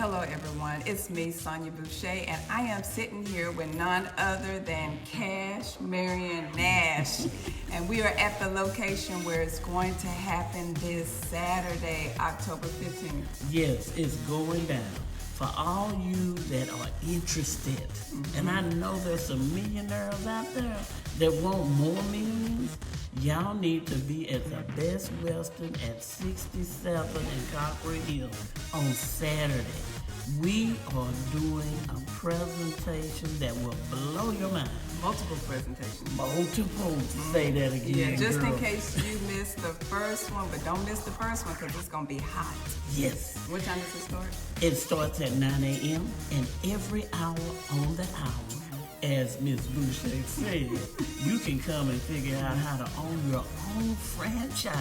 Hello everyone, it's me, Sonja Busha, and I am sitting here with none other than Cash, Marian, Nash, and we are at the location where it's going to happen this Saturday, October 15th. Yes, it's going down. For all you that are interested, and I know there's some millionaires out there that want more millions, y'all need to be at the Best Western at 67 in Cockrell Hill on Saturday. We are doing a presentation that will blow your mind. Multiple presentations. Multiple. Say that again, Yeah, just girl. in case you missed the first one, but don't miss the first one because it's going to be hot. Yes. What time does it start? It starts at 9 a.m. and every hour on the hour, as Ms. Boucher said, you can come and figure out how to own your own franchise.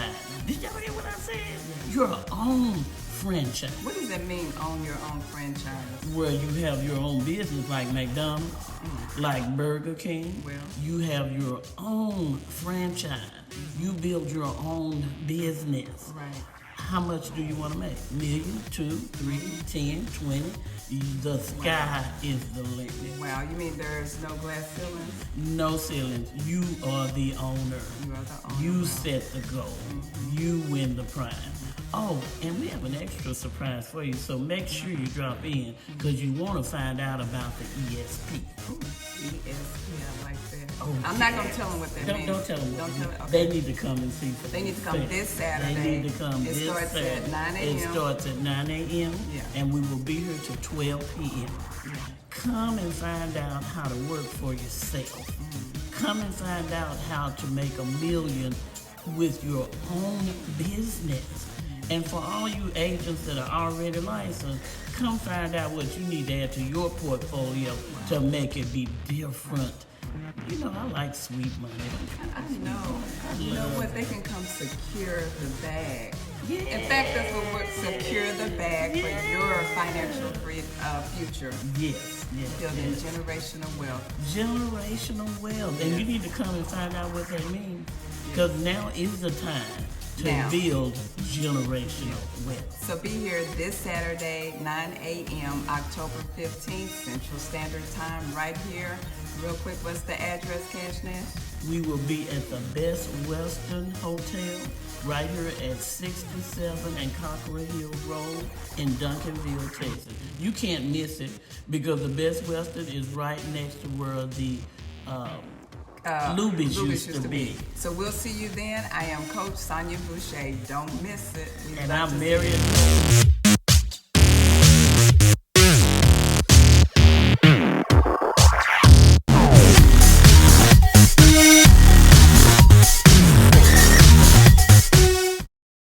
Did y'all hear what I said? Your own franchise. What does it mean, own your own franchise? Where you have your own business like McDonald's, like Burger King. Well. You have your own franchise. You build your own business. Right. How much do you want to make? Million, 2, 3, 10, 20. The sky is the limit. Wow, you mean there's no glass ceilings? No ceilings. You are the owner. You are the owner. You set the goal. You win the prize. Oh, and we have an extra surprise for you, so make sure you drop in because you want to find out about the ESP. Ooh, ESP, I like that. Oh, I'm not going to tell them what that means. Don't tell them. Don't tell them. Okay. They need to come and see. They need to come this Saturday. They need to come It this starts Saturday. at 9 a.m. It starts at 9 a.m. Yeah. and we will be here till 12 p.m. Yeah. Come and find out how to work for yourself. Come and find out how to make $1 million with your own business. And for all you agents that are already licensed, come find out what you need to add to your portfolio to make it be different. You know, I like sweet money. I know. You know what? They can come secure the bag. Yeah. In fact, that's what would secure the bag for your financial future. Yes, yes. Building yes. generational wealth. Generational wealth. And you need to come and find out what that means. Because now is the time to build generational wealth. So be here this Saturday, 9 a.m., October 15th, Central Standard Time, right here. Real quick, what's the address, Cash Nash? We will be at the Best Western Hotel right here at 67 and Cockrell Hill Road in Duncanville, Texas. You can't miss it because the Best Western is right next to where the Luby's used to be. So we'll see you then. I am Coach Sonja Busha. Don't miss it. And I'm Marian.